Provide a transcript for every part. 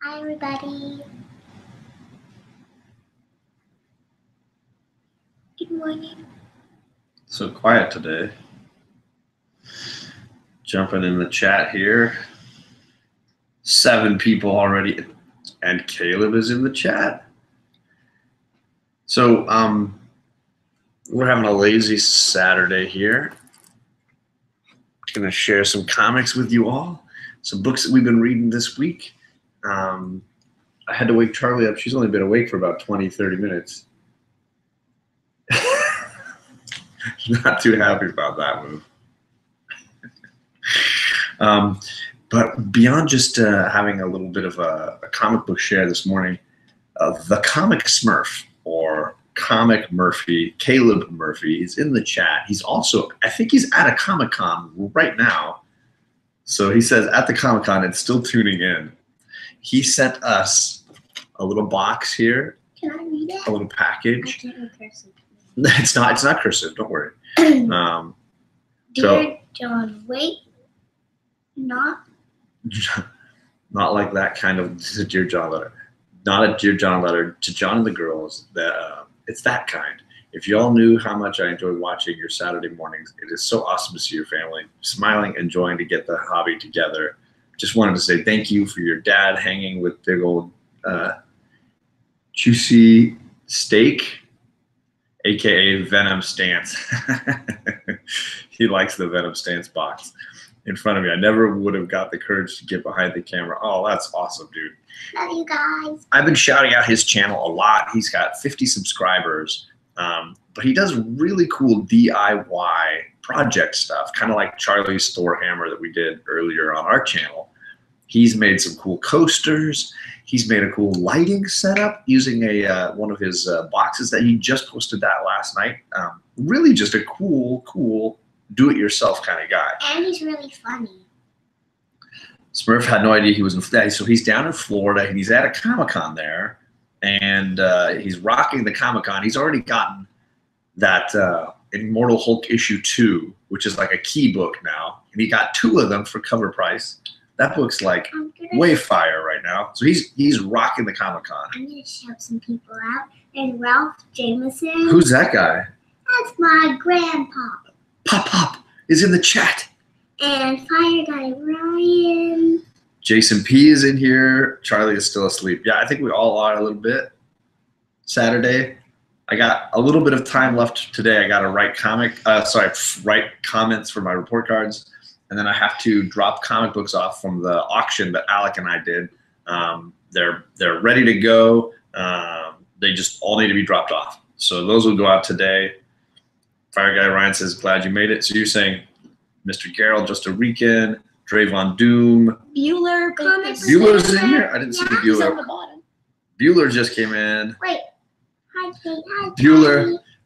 Hi, everybody. Good morning. So quiet today. Jumping in the chat here. 7 people already, and Caleb is in the chat. So we're having a lazy Saturday here. Gonna share some comics with you all, some books that we've been reading this week. I had to wake Charlie up. She's only been awake for about 20-30 minutes. Not too happy about that move. But beyond just having a little bit of a comic book share this morning, the Comic Smurph, or Comic Murphy, Caleb Murphy, is in the chat. He's also, I think he's at a Comic-Con right now. So he says at the Comic-Con and still tuning in. He sent us a little box here. Can I read it? A little package. I can't read cursive. It's not cursive, don't worry. Dear John, wait. Not like that kind of Dear John letter. Not a Dear John letter to John and the girls. It's that kind. If you all knew how much I enjoy watching your Saturday mornings, it is so awesome to see your family smiling, enjoying to get the hobby together. Just wanted to say thank you for your dad hanging with big old juicy steak, aka Venom Stance. He likes the Venom Stance box in front of me. I never would have got the courage to get behind the camera. Oh, that's awesome, dude. love you guys. I've been shouting out his channel a lot. He's got 50 subscribers, but he does really cool DIY project stuff, kind of like Charlie's Thor hammer that we did earlier on our channel. He's made some cool coasters. He's made a cool lighting setup using one of his boxes that he just posted that last night. Really just a cool do-it-yourself kind of guy. And he's really funny. Smurf had no idea he was in Florida. So he's down in Florida, and he's at a Comic-Con there, and he's rocking the Comic-Con. He's already gotten that Immortal Hulk issue 2, which is like a key book now, and he got 2 of them for cover price. That book's like way fire right now. So he's rocking the Comic-Con. I'm gonna shout some people out. And Ralph Jameson. Who's that guy? That's my grandpa. Pop is in the chat. And Fire Guy Ryan. Jason P is in here. Charlie is still asleep. Yeah, I think we all are a little bit. Saturday. I got a little bit of time left today. I got to write write comments for my report cards, and then I have to drop comic books off from the auction that Alec and I did. They're ready to go. They just all need to be dropped off. So those will go out today. Fire Guy Ryan says, glad you made it. So you're saying Mr. Gerald, Just a Rican, Drayvon Doom. Bueller comics. Bueller's in here? I didn't see He's Bueller. on the bottom. Bueller just came in. Wait. Hi, Kate. Hi,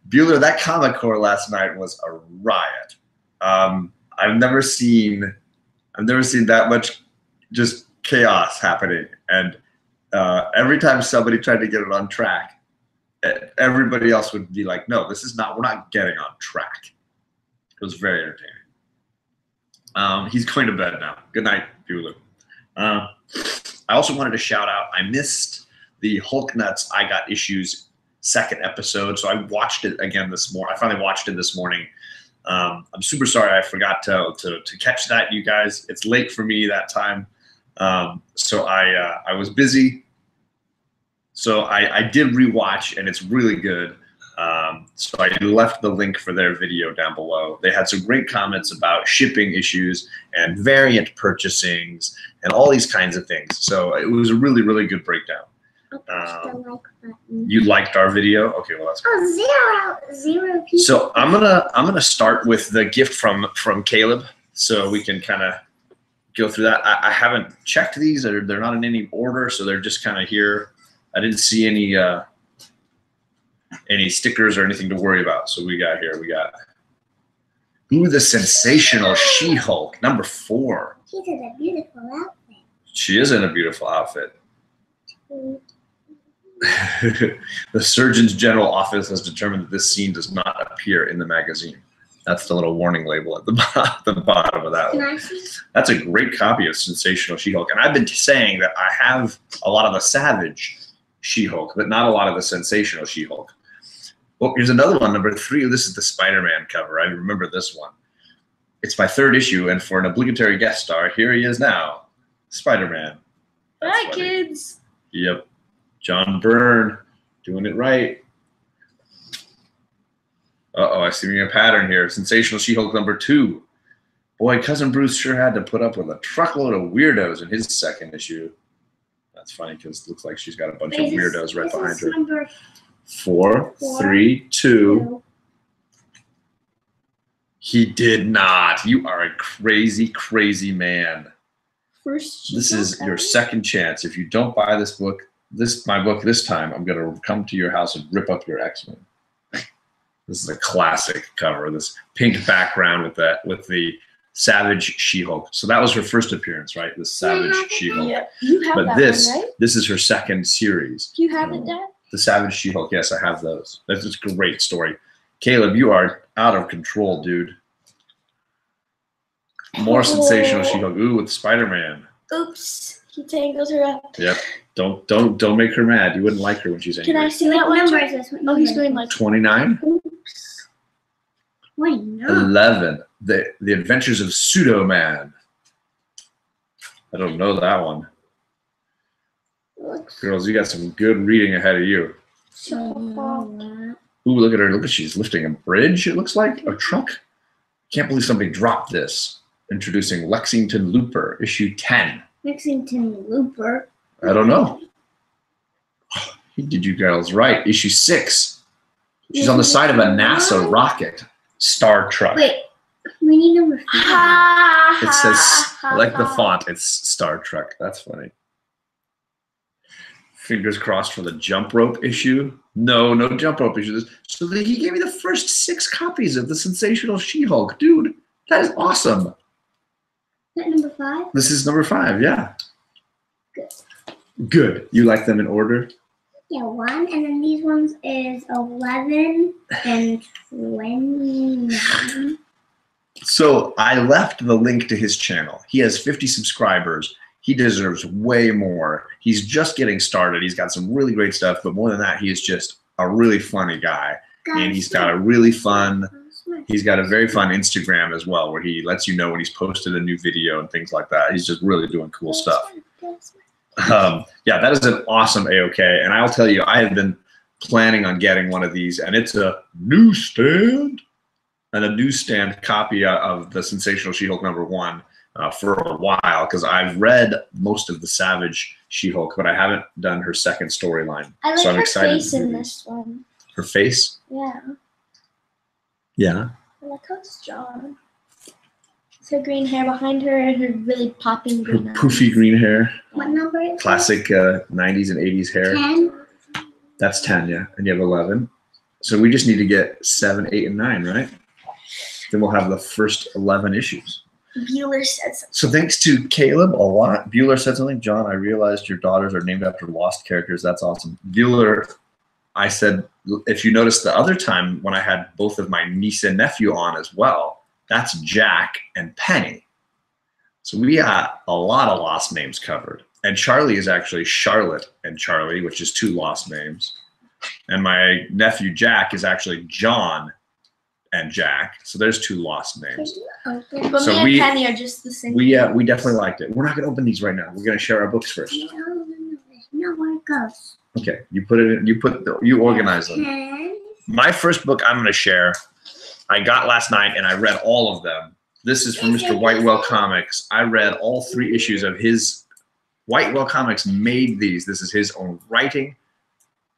Bueller, that comic core last night was a riot. I've never seen that much just chaos happening. And every time somebody tried to get it on track, everybody else would be like, no, we're not getting on track. It was very entertaining. He's going to bed now. Good night, Bueller. I also wanted to shout out, I missed the Hulk Nutz I Got Issues 2nd episode, so I watched it again this morning. I finally watched it this morning. I'm super sorry I forgot to catch that, you guys. It's late for me that time. So I was busy. So I did rewatch, and it's really good. So I left the link for their video down below. They had some great comments about shipping issues and variant purchasings and all these kinds of things. So it was a really, really good breakdown. You liked our video? Okay, well that's good. Oh, zero people. So I'm gonna start with the gift from Caleb, so we can kind of go through that. I haven't checked these; they're not in any order, so they're just kind of here. I didn't see any stickers or anything to worry about. So we got Ooh, the Sensational She-Hulk, number 4. She's in a beautiful outfit. She is in a beautiful outfit. The Surgeon General office has determined that this scene does not appear in the magazine. That's the little warning label at the bottom of that Can one. I see? That's a great copy of Sensational She-Hulk. And I've been saying that I have a lot of the Savage She-Hulk, but not a lot of the Sensational She-Hulk. Well, here's another one, number 3. This is the Spider-Man cover. I remember this one. It's my 3rd issue, and for an obligatory guest star, here he is now, Spider-Man. Hi, kids. Yep. John Byrne, doing it right. Uh-oh, I see a pattern here. Sensational She-Hulk number 2. Boy, Cousin Bruce sure had to put up with a truckload of weirdos in his 2nd issue. That's funny because it looks like she's got a bunch of weirdos right behind her. Number 4, 3, 2. He did not. You are a crazy, crazy man. First, This is your 2nd chance. If you don't buy this book, my book this time, I'm going to come to your house and rip up your X-Men. This is a classic cover. This pink background with the Savage She-Hulk. So that was her first appearance, right? The Savage She-Hulk. Yeah, you have But that this one, right? this is her 2nd series. Do you have it, Dad? The Savage She-Hulk. Yes, I have those. That's a great story. Caleb, you are out of control, dude. More Sensational She-Hulk. Ooh, with Spider-Man. Oops, he tangled her up. Yep. Don't make her mad. You wouldn't like her when she's angry. Can I see that What one? number is this? What Oh, he's number? doing like 29? oops. Wait, no. 11. The Adventures of Pseudo-Man. I don't know that one. Girls, you got some good reading ahead of you. Ooh, look at her. Look at she's lifting a bridge, it looks like. A truck. Can't believe somebody dropped this. Introducing Lexington Looper, issue 10. Lexington Looper. I don't know. He did you girls right. Issue 6. She's on the side of a NASA rocket. Star Trek. Wait, we need number 5. It says, I like the font. It's Star Trek. That's funny. Fingers crossed for the jump rope issue. No jump rope issue. So he gave me the first 6 copies of the Sensational She-Hulk. Dude, that is awesome. Is that number 5? This is number 5, yeah. Good. Good. You like them in order? Yeah, 1, and then these ones is 11 and 29. So I left the link to his channel. He has 50 subscribers. He deserves way more. He's just getting started. He's got some really great stuff, but more than that, he is just a really funny guy. And he's got a really fun, he's got a very fun Instagram as well, where he lets you know when he's posted a new video and things like that. He's just really doing cool stuff. Yeah, that is an awesome AOK. And I'll tell you, I have been planning on getting one of these, and it's a newsstand copy of the Sensational She-Hulk number 1 for a while, because I've read most of the Savage She-Hulk, but I haven't done her 2nd storyline. I like So I'm her excited face to do in these. this one. Her face? Yeah, Yeah. I like how it's drawn. It's her green hair behind her and her really popping Her green eyes. poofy green hair. What number is Classic 90s and 80s hair. 10? That's 10, yeah. And you have 11. So we just need to get 7, 8, and 9, right? Then we'll have the first 11 issues. Bueller said something. So thanks to Caleb a lot. Bueller said something. John, I realized your daughters are named after Lost characters. That's awesome. Bueller, I said, if you notice the other time when I had both of my niece and nephew on as well, that's Jack and Penny. So we got a lot of lost names covered. And Charlie is actually Charlotte and Charlie, which is 2 lost names. And my nephew Jack is actually John and Jack. So there's 2 lost names. But So me and Penny are just the same. We definitely liked it. We're not going to open these right now. We're going to share our books first. No, where it goes. Okay, you organize them. 10. My first book I'm going to share, I got last night and I read all of them. This is from Mr. Whitewell Comics. I read all 3 issues of his. Whitewell Comics made these. This is his own writing,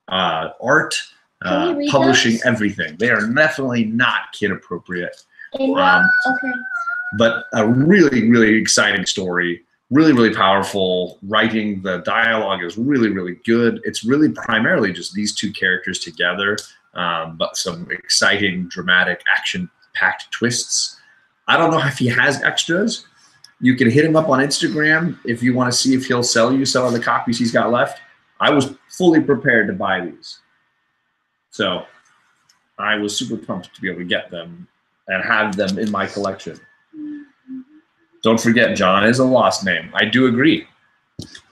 art, Can we read publishing, those? everything. They are definitely not kid appropriate, And, okay. but a really, really exciting story. Really, really powerful writing. The dialogue is really, really good. It's really primarily just these 2 characters together, but some exciting, dramatic, action-packed twists. I don't know if he has extras. You can hit him up on Instagram if you want to see if he'll sell you some of the copies he's got left. I was fully prepared to buy these. So I was super pumped to be able to get them and have them in my collection. Don't forget, John is a lost name. I do agree.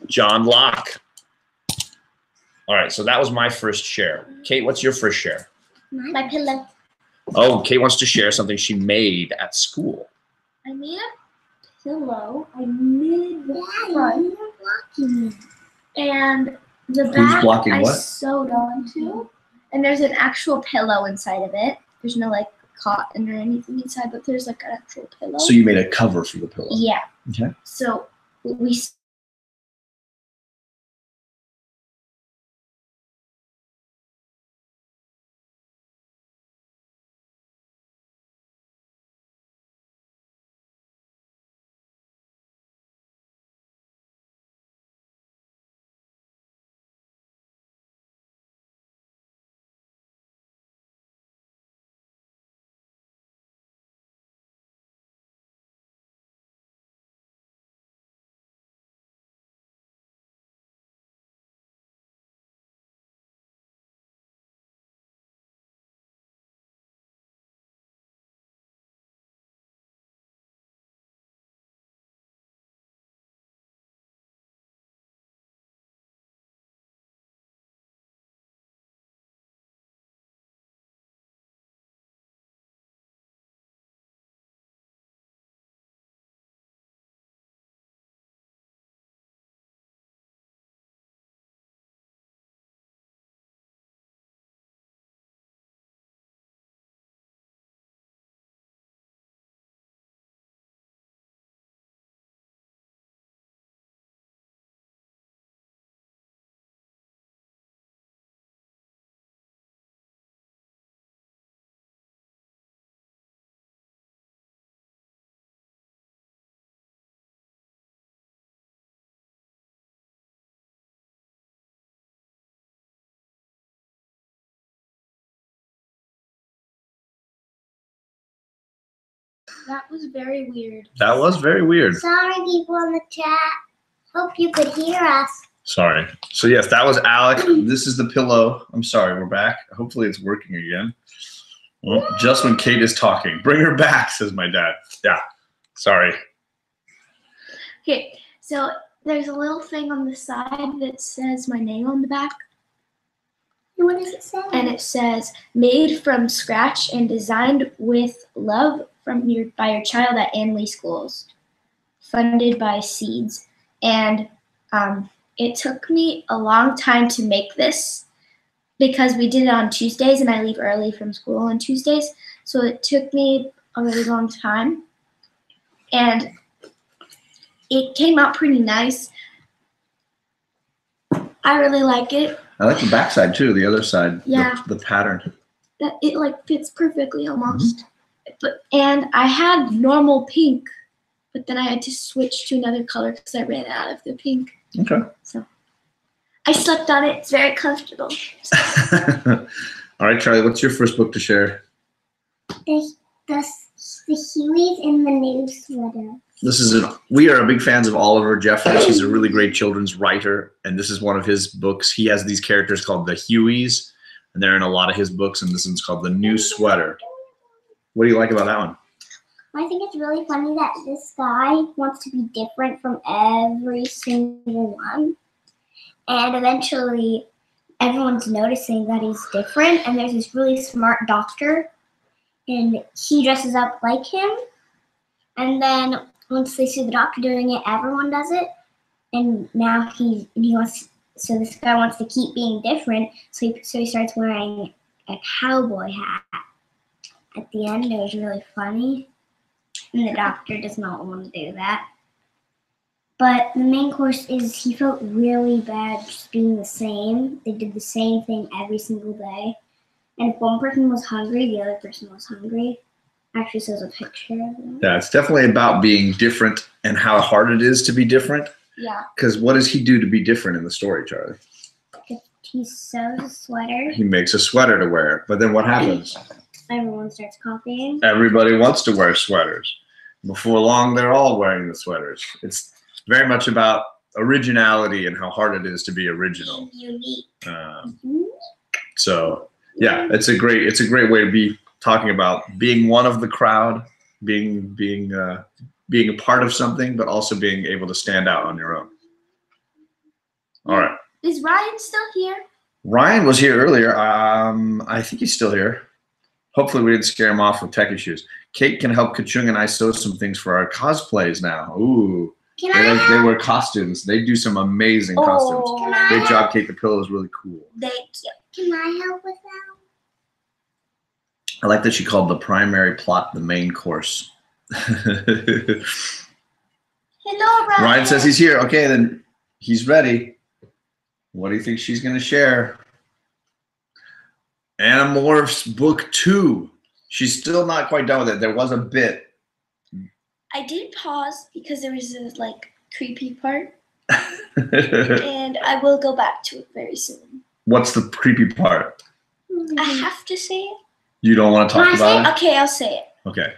John Locke. All right, so that was my first share. Kate, what's your first share? My pillow. Oh, Kate wants to share something she made at school. I made a pillow. I made the front. And the back blocking I what? sewed onto. And there's an actual pillow inside of it. There's no like cotton or anything inside, but there's like an actual pillow. So you made a cover for the pillow. Yeah. Okay. So we that was very weird. That was very weird. Sorry, people in the chat. Hope you could hear us. Sorry. So yes, that was Alec. This is the pillow. I'm sorry, we're back. Hopefully it's working again. Well, just when Kate is talking. Bring her back, says my dad. Yeah. Sorry. Okay, so there's a little thing on the side that says my name on the back. What does it say? And it says, made from scratch and designed with love by your child at Anley Schools, funded by Seeds. And it took me a long time to make this because we did it on Tuesdays and I leave early from school on Tuesdays. So it took me a really long time. And it came out pretty nice. I really like it. I like the backside too, the other side. Yeah. The pattern. That it like fits perfectly almost. And I had normal pink, but then I had to switch to another color because I ran out of the pink. Okay. So I slept on it. It's very comfortable. All right, Charlie, what's your first book to share? The Hueys in the New Sweater. We are big fans of Oliver Jeffers. He's a really great children's writer, and this is one of his books. He has these characters called the Hueys, and they're in a lot of his books, and this one's called The New Sweater. What do you like about that one? I think it's really funny that this guy wants to be different from every single one. And eventually, everyone's noticing that he's different, and there's this really smart doctor, and he dresses up like him. And then once they see the doctor doing it, everyone does it. And now so this guy wants to keep being different, so he starts wearing a cowboy hat. At the end, it was really funny. And the doctor does not want to do that. But the main course is he felt really bad just being the same. They did the same thing every single day. And if one person was hungry, the other person was hungry. Actually shows a picture of them. Yeah, it's definitely about being different and how hard it is to be different. Yeah. Because what does he do to be different in the story, Charlie? He sews a sweater. He makes a sweater to wear. But then what happens? Everyone starts copying. Everybody wants to wear sweaters. Before long, they're all wearing the sweaters. It's very much about originality and how hard it is to be original. Unique. So yeah, it's a great way to be talking about being one of the crowd, being a part of something, but also being able to stand out on your own. All right. Is Ryan still here? Ryan was here earlier. I think he's still here. Hopefully we didn't scare him off with tech issues. Kate can help Kachung and I sew some things for our cosplays now. Ooh. They wear costumes. They do some amazing costumes. Great job, Kate. The pillow is really cool. Thank you. Can I help with that? I like that she called the primary plot the main course. Hello, Ryan. Ryan says he's here. Okay, then he's ready. What do you think she's going to share? Animorphs Book 2. She's still not quite done with it. There was a bit. I did pause because there was a creepy part, and I will go back to it very soon. What's the creepy part? I have to say it. You don't want to talk about it? Okay, I'll say it. Okay.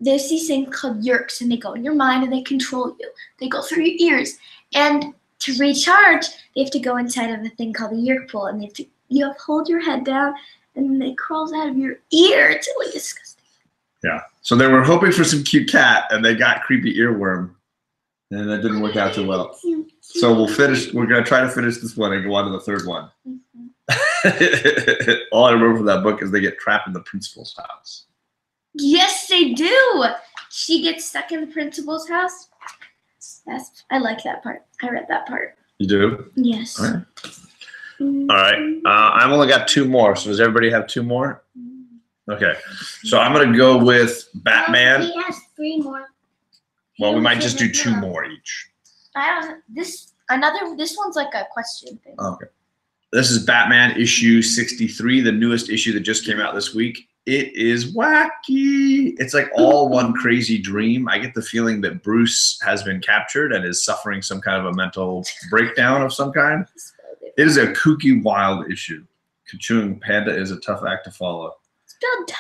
There's these things called yerks, and they go in your mind and they control you. They go through your ears, and to recharge, they have to go inside of a thing called a yerk pool, and you have to hold your head down, and then they crawls out of your ear. It's really disgusting. Yeah. So they were hoping for some cute cat, and they got creepy earworm, and that didn't work out too well. So we'll finish. We're gonna try to finish this one and go on to the third one. Mm-hmm. All I remember from that book is they get trapped in the principal's house. Yes, they do. She gets stuck in the principal's house. I like that part. I read that part. You do? Yes. All right. All right. I've only got 2 more. So does everybody have 2 more? Okay. So I'm gonna go with Batman. He has 3 more. Well, we might just do 2 more each. This one's like a question thing. Okay. This is Batman issue 63, the newest issue that just came out this week. It is wacky. It's like all one crazy dream. I get the feeling that Bruce has been captured and is suffering some kind of a mental breakdown of some kind. It is a kooky, wild issue. Kachung, Panda is a tough act to follow.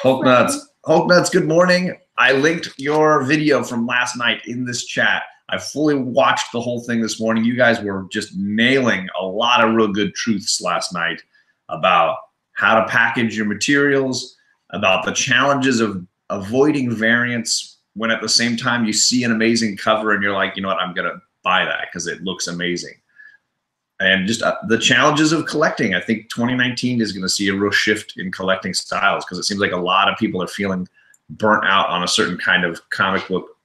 Hulk Nuts, good morning. I linked your video from last night in this chat. I fully watched the whole thing this morning. You guys were just nailing a lot of real good truths last night about how to package your materials, about the challenges of avoiding variants when at the same time you see an amazing cover and you're like, you know what, I'm going to buy that because it looks amazing. And just the challenges of collecting. I think 2019 is going to see a real shift in collecting styles because it seems like a lot of people are feeling burnt out on a certain kind of comic book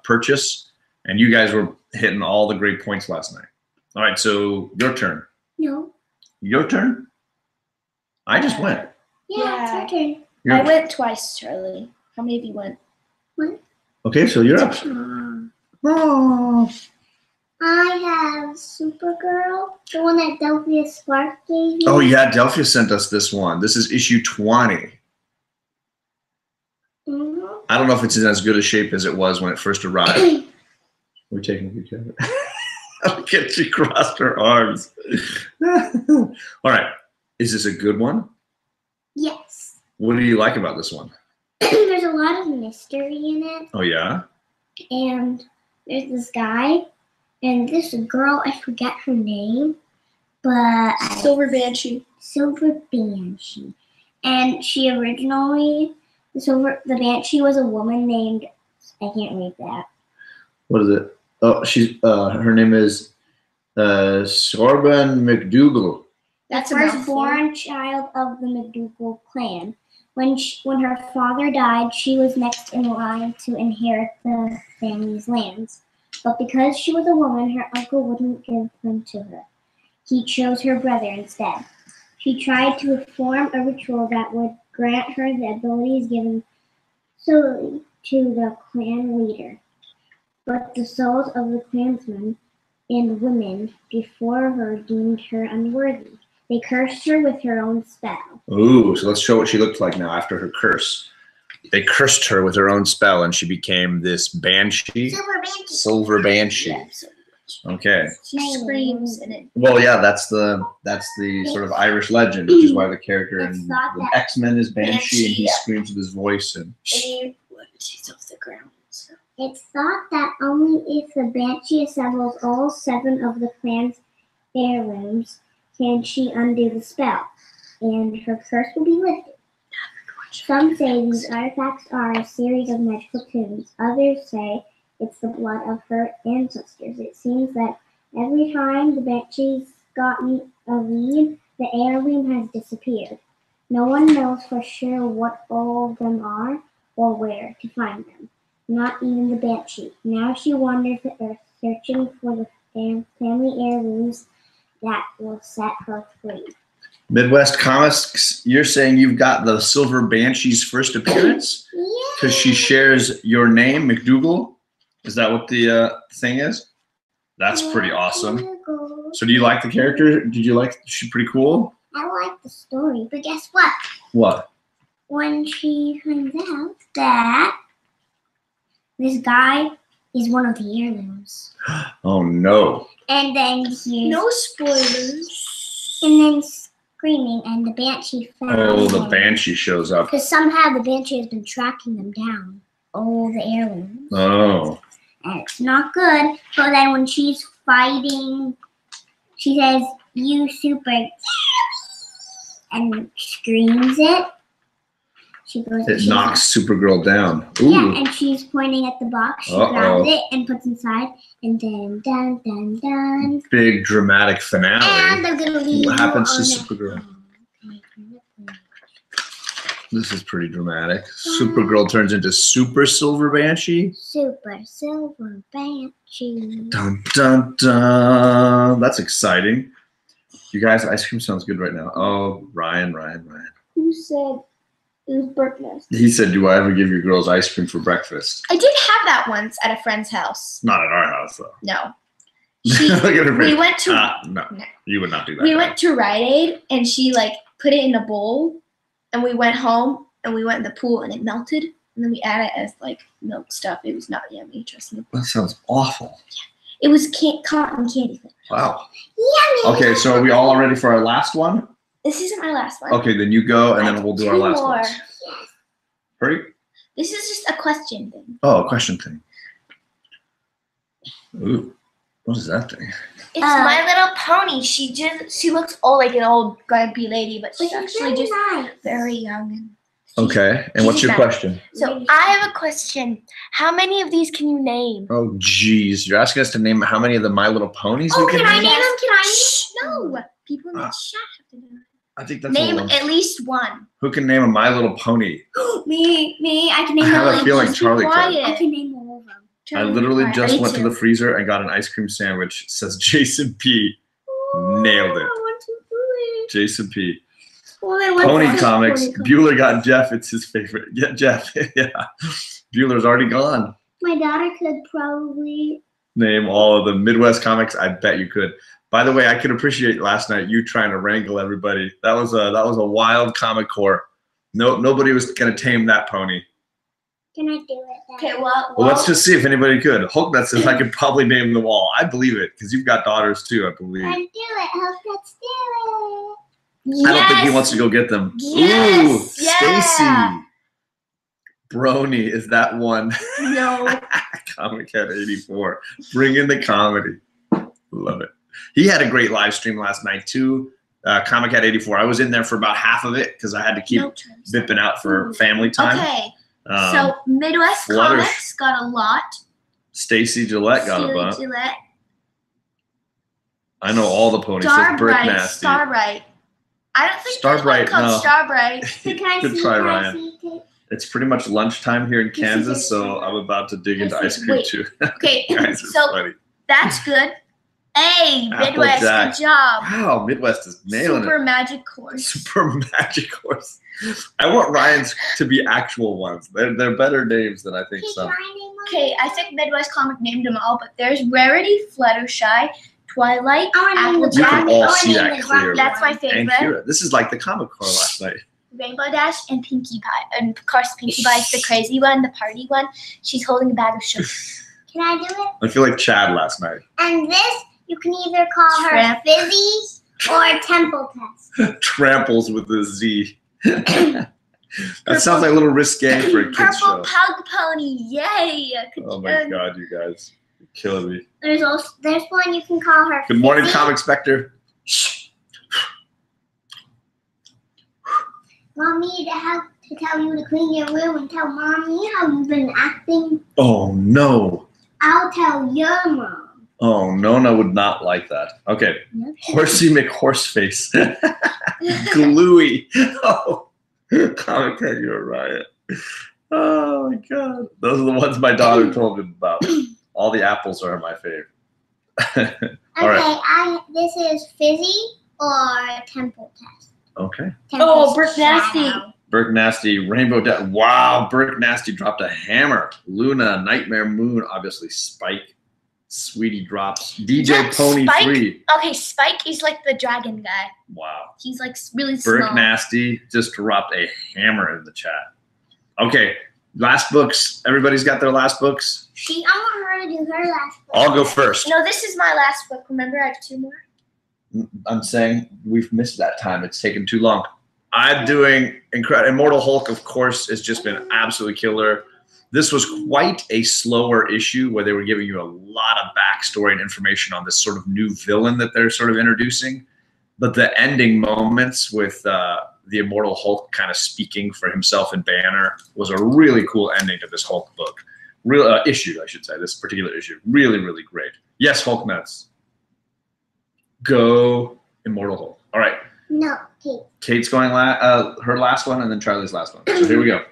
purchase. And you guys were hitting all the great points last night. All right, so your turn. No. Your turn? I just went. Yeah, it's your turn. I went twice, Charlie. How many of you went? What? Okay, so you're up. Oh. I have Supergirl, the one that Delphia Spark gave me. Oh, yeah, Delphia sent us this one. This is issue 20. Mm-hmm. I don't know if it's in as good a shape as it was when it first arrived. We're taking a good care of it. Look at she crossed her arms. All right. Is this a good one? Yes. What do you like about this one? There's a lot of mystery in it. Oh, yeah? And there's this guy and this girl, I forget her name, but Silver Banshee. Silver Banshee. And she originally, the Banshee was a woman named, I can't read that. What is it? Oh, she's her name is Sorban McDougal. That's the a firstborn child of the McDougal clan. When her father died, she was next in line to inherit the family's lands. But because she was a woman, her uncle wouldn't give them to her. He chose her brother instead. She tried to form a ritual that would grant her the abilities given solely to the clan leader. But the souls of the clansmen and women before her deemed her unworthy. They cursed her with her own spell. Ooh, so let's show what she looked like now after her curse. They cursed her with her own spell, and she became this banshee. Silver Banshee. Silver Banshee. Yeah, Okay. she screams in it. Well, yeah, that's the sort of Irish legend, which is why the character in It's not the that- X-Men is Banshee, and he Yeah. screams with his voice. And She's off the ground. So. It's thought that only if the Banshee assembles all 7 of the clan's heirlooms can she undo the spell, and her curse will be lifted. Some say these artifacts are a series of magical tunes. Others say it's the blood of her ancestors. It seems that every time the Banshee's gotten a lead, the heirloom has disappeared. No one knows for sure what all of them are or where to find them. Not even the Banshee. Now she wanders the earth searching for the family heirlooms that will set her free. Midwest Comics, you're saying you've got the Silver Banshee's first appearance? Because she shares your name, McDougal? Is that what the thing is? That's pretty awesome. So do you like the character? Did you like, she's pretty cool? I like the story, but guess what? What? When she finds out that this guy is one of the heirlooms. Oh no. And then here's No spoilers. and then screaming, and the Banshee found Oh, the him. Banshee shows up. Because somehow the Banshee has been tracking them down. All the heirlooms. Oh. And it's not good. But then when she's fighting, she says, "You super," and screams it. She goes. It she's knocks Supergirl down. Ooh. Yeah, and she's pointing at the box. She grabs it and puts inside, and then dun dun dun. Big dramatic finale. And they're gonna leave. What happens to you on Supergirl? it. This is pretty dramatic. Supergirl turns into Super Silver Banshee. Super Silver Banshee. Dun dun dun. That's exciting. You guys, ice cream sounds good right now. Oh, Ryan. Who said it was Burke Nest? He said, "Do I ever give your girls ice cream for breakfast?" I did have that once at a friend's house. Not at our house though. No. Look at her We face. went to No, No. you would not do that. we went to Rite Aid, and she like put it in a bowl, and we went home and we went in the pool and it melted, and then we added it as like milk stuff. It was not yummy, trust me. That sounds awful. It was cotton candy flavor. Wow. Yummy. Okay, so are we all ready for our last one? This isn't my last one. Okay, then you go, and I then have we'll do two our last more. ones. Hurry. This is just a question thing. Oh, a question thing. Ooh, what is that thing? It's My Little Pony. She looks old, like an old grumpy lady, but she's But actually very just nice. very young. And Okay, and what's your question? So I have a question. How many of these can you name? Oh, geez, you're asking us to name how many of the My Little Ponies Oh, we can can I name? name them? Can I Shh, no. People in the Ah. chat have to do it. I think that's Name the one. at least one. Who can name a My Little Pony? name? Me. I can name I have all a of feeling them. Just be Charlie could. quiet. I can name all of them. I Charlie, literally quiet. just Me went to too. the freezer and got an ice cream sandwich. It says Jason P. Nailed it. I want to do it. Jason P. Well, then what's Pony this? Comics. Pony Comics. Bueller got Jeff. It's his favorite. Yeah, Jeff. Yeah. Bueller's already gone. My daughter could probably. Name all of the Midwest Comics. I bet you could. By the way, I could appreciate last night you trying to wrangle everybody. That was a wild comic core. Nobody was gonna tame that pony. Can I do it? Then? Okay, well, Well, let's just see if anybody could. Hulknut says I could probably name them all. I believe it because you've got daughters too. I believe. Let's do it. Let's do it. I don't think he wants to go get them. Yes, Ooh, yeah. Stacy. Brony is that one. No. Comic Cat 84. Bring in the comedy. Love it. He had a great live stream last night too. Comic Cat 84. I was in there for about half of it because I had to keep No terms. bipping out for family time. Okay, Um, so Midwest Flutter- Comics got a lot. Stacy Gillette got a Steely bump. Gillette, I know all the ponies. Says Brick Nasty. Starbright. I don't think Starbright, there's one called no. Starbright. So can I Good see? try, Can I Ryan. see it? It's pretty much lunchtime here in This is Kansas, it. so I'm about to dig into This ice is- cream wait. too. Okay, Guys, it's so funny. that's good. Hey, Midwest, Applejack. good job. Wow, Midwest is nailing Super it. Magic Course. Super Magic Horse. I want Ryan's to be actual ones. They're better names than I think Okay, some. can I name one? Okay, I think Midwest Comic named them all, but there's Rarity, Fluttershy, Twilight, I wanna name the You Applejack, can Grumpy- all I wanna see name that the clearly. Grumpy That's my one. And favorite. Kira. This is like the Comic Core last night. Rainbow Dash, and Pinkie Pie. And of course, Pinkie Pie is the crazy one, the party one. She's holding a bag of sugar. Can I do it? I feel like Chad last night. And this, you can either call her Tramp. Fizzy or Temple Test. Tramples with a Z. That sounds like a little risque for a kid's Purple show. Pug Pony, yay! Oh my God, you guys. You're killing me. There's one you can call her. Good morning, Fizzy. Comic Spectre. Want me to help to tell you to clean your room and tell mommy how you've been acting. Oh no. I'll tell your mom. Oh, Nona would not like that. Okay. Horsey McHorseface. Gluey. Oh, Comic Kangaroo a riot. Oh my God. Those are the ones my daughter told me about. All the apples are my favorite. All right. This is Fizzy or Temple Test. Okay. Oh, Brick Nasty. Burke Nasty, Rainbow Death. Wow, Burke Nasty dropped a hammer. Luna, Nightmare Moon, obviously Spike. Sweetie drops. DJ Pony Spike? 3. Okay, Spike is like the dragon guy. Wow. He's like really small. Burke Nasty just dropped a hammer in the chat. Okay, last books. Everybody's got their last books. I want her to do her last book. I'll go first. No, this is my last book. Remember, I have 2 more. I'm saying we've missed that time. It's taken too long. I'm doing Immortal Hulk, of course, has just been absolutely killer. This was quite a slower issue where they were giving you a lot of backstory and information on this sort of new villain that they're sort of introducing. But the ending moments with the Immortal Hulk kind of speaking for himself and Banner was a really cool ending to this Hulk book. Real issue, I should say, this particular issue. Really, really great. Yes, Hulk Nutz. Go Immortal Hulk. All right. No, Kate. Kate's going her last one, and then Charlie's last one. So here we go.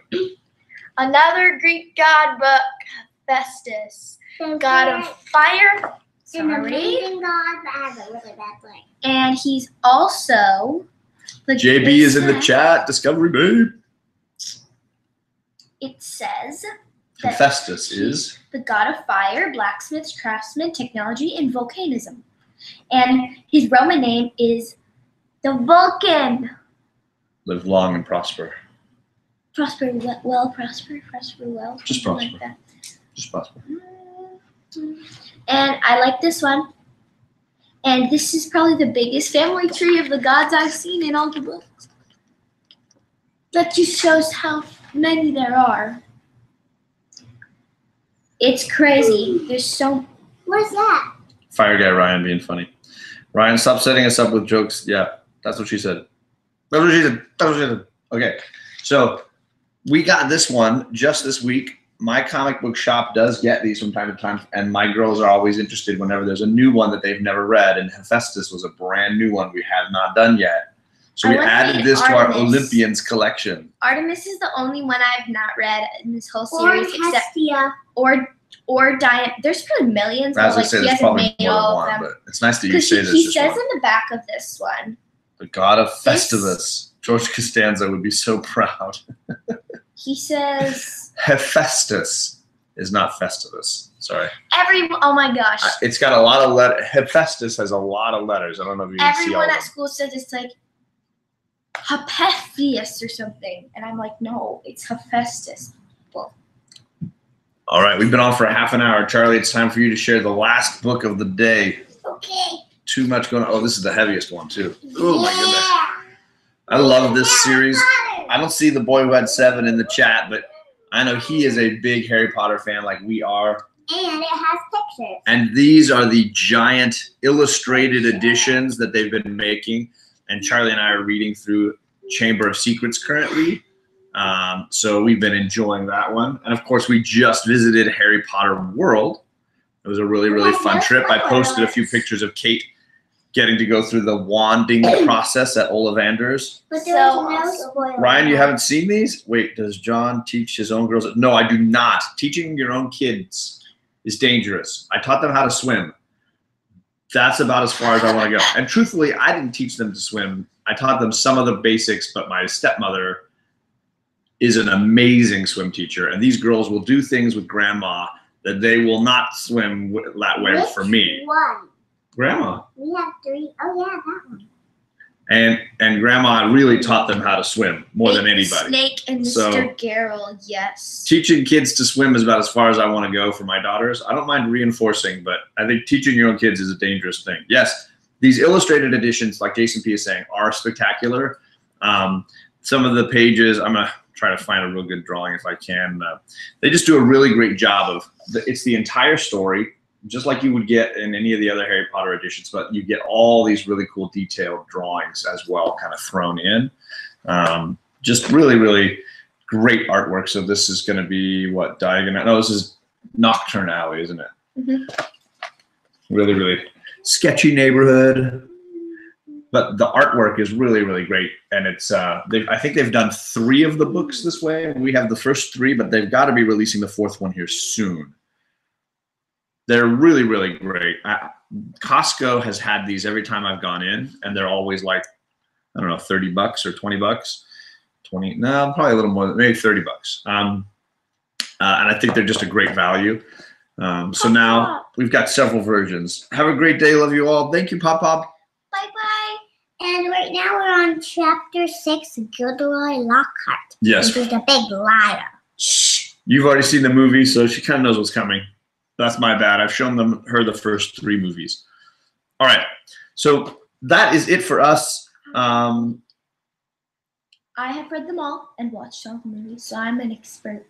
Another Greek god book, Hephaestus, god of fire. An amazing god that has a really bad leg. And he's also the JB is in the chat. Discovery Babe. It says that Hephaestus is the god of fire, blacksmith, craftsman, technology, and volcanism. And his Roman name is the Vulcan. live long and prosper. Prosper well, prosper well. Just something prosper. like Just prosper. that. And I like this one. And this is probably the biggest family tree of the gods I've seen in all the books. That just shows how many there are. It's crazy. There's so. What is that? Fire guy Ryan being funny. Ryan, stop setting us up with jokes. Yeah, that's what she said. That's what she said. That's what she said. Okay, so we got this one just this week. My comic book shop does get these from time to time, and my girls are always interested whenever there's a new one that they've never read, and Hephaestus was a brand new one we have not done yet. So we added this to our Olympians collection. Artemis is the only one I've not read in this whole Or series, except Hestia. or Diane. There's probably millions, As but I like say, he there's hasn't probably made more all than of one, them. but it's nice that you Because say there's he just says one. in the back of this one, The god of Festivus. George Costanza would be so proud. he says Hephaestus is not Festivus. Sorry. oh my gosh. It's got a lot of letters. Hephaestus has a lot of letters. I don't know if you can see all Everyone of at them. school says it's like Hephaestus or something. And I'm like, no, it's Hephaestus. All right, we've been on for a half an hour. Charlie, it's time for you to share the last book of the day. Okay. Too much going on. Oh, this is the heaviest one, too. Oh, my goodness. I love this series. I don't see the boy who had 7 in the chat, but I know he is a big Harry Potter fan like we are. And it has pictures. And these are the giant illustrated editions that they've been making. And Charlie and I are reading through Chamber of Secrets currently. So we've been enjoying that one. And of course, we just visited Harry Potter World. It was a really, really fun trip. I posted a few pictures of Kate getting to go through the wanding process at Ollivander's. But there was no spoiler. Ryan, you haven't seen these? Wait, does John teach his own girls? No, I do not. Teaching your own kids is dangerous. I taught them how to swim. That's about as far as I want to go. And truthfully, I didn't teach them to swim. I taught them some of the basics, but my stepmother is an amazing swim teacher. And these girls will do things with grandma that they will not swim that way for me. One. Grandma. We have 3. Oh, yeah, that one. And grandma really taught them how to swim more than anybody. Snake and Mr. So- Geralt, yes. Teaching kids to swim is about as far as I want to go for my daughters. I don't mind reinforcing, but I think teaching your own kids is a dangerous thing. Yes, these illustrated editions, like Jason P is saying, are spectacular. Some of the pages, I'm going to try to find a real good drawing if I can. They just do a really great job of, it's the entire story, just like you would get in any of the other Harry Potter editions, but you get all these really cool detailed drawings as well kind of thrown in. Just really, really Great artwork. So this is going to be what, Diagon? No, this is Nocturne Alley, isn't it? Mm-hmm. Really, really sketchy neighborhood. But the artwork is really, really great. And it's, I think they've done 3 of the books this way. We have the first 3, but they've got to be releasing the 4th one here soon. They're really, really great. Costco has had these every time I've gone in, and they're always like, I don't know, $30 or $20. 20, no, probably a little more, maybe $30. And I think they're just a great value. So now we've got several versions. Have a great day. Love you all. Thank you, Pop Pop. Bye-bye. And right now we're on chapter 6, Gilderoy Lockhart. Yes. He's a big liar. Shh. You've already seen the movie, so she kind of knows what's coming. That's my bad. I've shown her the first 3 movies. All right. So that is it for us. I have read them all and watched all the movies, so I'm an expert.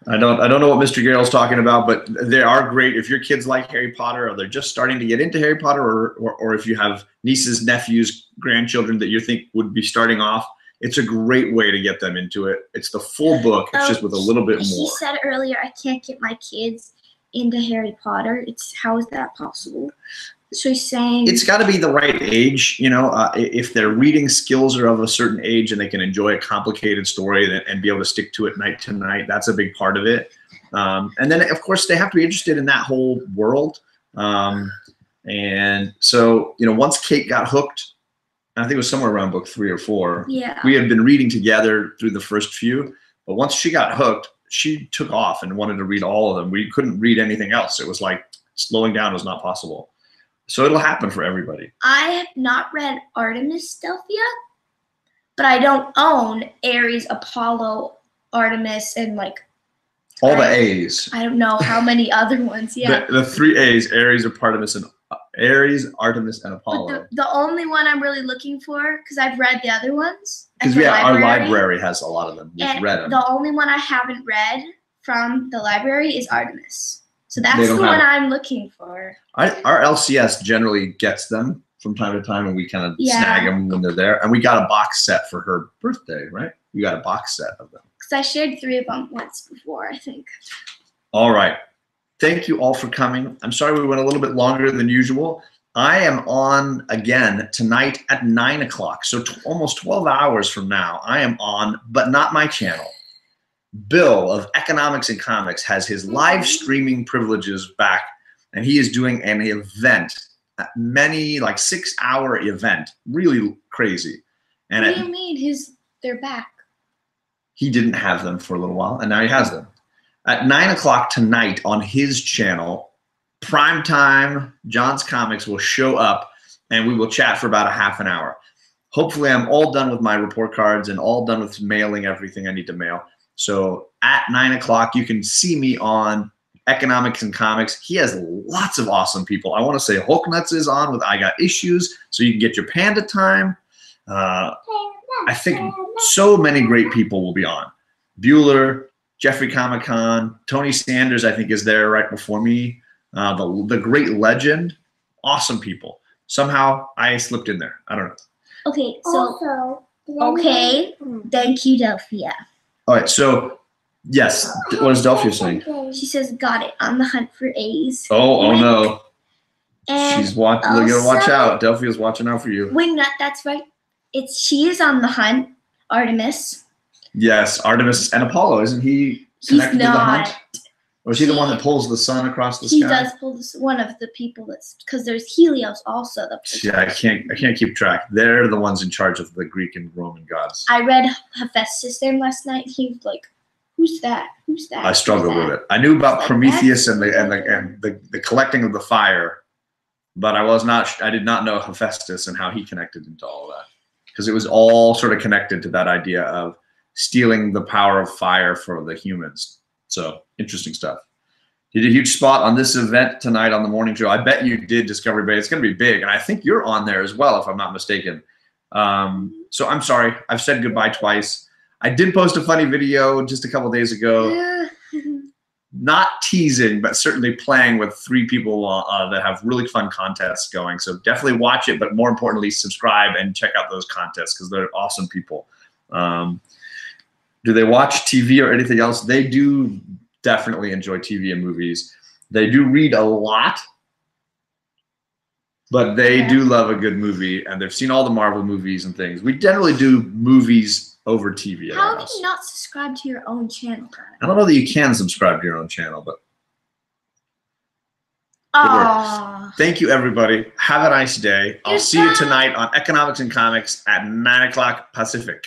I don't know what Mr. Garrell's talking about, but they are great. If your kids like Harry Potter, or they're just starting to get into Harry Potter, or if you have nieces, nephews, grandchildren that you think would be starting off, it's a great way to get them into it. It's the full book. It's just with a little bit more. He said earlier, I can't get my kids into Harry Potter. How is that possible? So he's saying it's got to be the right age, you know. If their reading skills are of a certain age and they can enjoy a complicated story and be able to stick to it night to night, that's a big part of it. And then, of course, they have to be interested in that whole world. And so, you know, once Kate got hooked, I think it was somewhere around book 3 or 4. Yeah. We had been reading together through the first few, but once she got hooked, she took off and wanted to read all of them. We couldn't read anything else. It was like slowing down was not possible. So it'll happen for everybody. I have not read Artemis Delphia, but I don't own Aries, Apollo, Artemis, and like all the A's. I don't know how many other ones. Yeah. The 3 A's: Aries, Artemis, and Apollo. But the only one I'm really looking for, because I've read the other ones. Because our library has a lot of them. We've read them. The only one I haven't read from the library is Artemis. So that's the one I'm looking for. Our LCS generally gets them from time to time, and we kind of snag them when they're there. And we got a box set for her birthday, right? We got a box set of them. Because I shared 3 of them once before, I think. All right. Thank you all for coming. I'm sorry we went a little bit longer than usual. I am on again tonight at 9 o'clock. So almost 12 hours from now, I am on, but not my channel. Bill of Economics and Comics has his live streaming privileges back, and he is doing an event, like 6-hour event, really crazy. And what do you mean they're back? He didn't have them for a little while, and now he has them. At 9 o'clock tonight on his channel, prime time, John's Comics will show up, and we will chat for about a half an hour. Hopefully I'm all done with my report cards and all done with mailing everything I need to mail. So at 9 o'clock, you can see me on Economics and Comics. He has lots of awesome people. I want to say Hulk Nutz is on with I Got Issues, so you can get your panda time. I think so many great people will be on. Bueller, Jeffrey Comic-Con, Tony Sanders, I think, is there right before me. The great legend, awesome people. Somehow I slipped in there. I don't know. Okay, so thank you, Delphia. All right, so yes, what is Delphia saying? She says, "Got it. On the hunt for A's." Oh no! And She's watching. You gotta watch out. Delphia's watching out for you. Wait, that's right. She is on the hunt. Artemis. Yes, Artemis and Apollo. Isn't he connected to the hunt? Or is he the one that pulls the sun across the sky? He does pull one of the people because there's Helios also. Yeah, I can't keep track. They're the ones in charge of the Greek and Roman gods. I read Hephaestus there last night. He was like, "Who's that? Who's that?" I struggled with it. I knew about Prometheus and the collecting of the fire, but I did not know Hephaestus and how he connected into all of that, because it was all sort of connected to that idea of stealing the power of fire for the humans. So interesting stuff. You did a huge spot on this event tonight on the morning show. I bet you did, Discovery Bay. It's going to be big, and I think you're on there as well, if I'm not mistaken. So I'm sorry. I've said goodbye twice. I did post a funny video just a couple days ago. Not teasing, but certainly playing with 3 people that have really fun contests going. So definitely watch it, but more importantly, subscribe and check out those contests because they're awesome people. do they watch TV or anything else? They do definitely enjoy TV and movies. They do read a lot, but they do love a good movie, and they've seen all the Marvel movies and things. We generally do movies over TV at How our can house. you not subscribe to your own channel? I don't know that you can subscribe to your own channel, but Aww. thank you, everybody. Have a nice day. I'll see you tonight on Economics and Comics at 9 o'clock Pacific.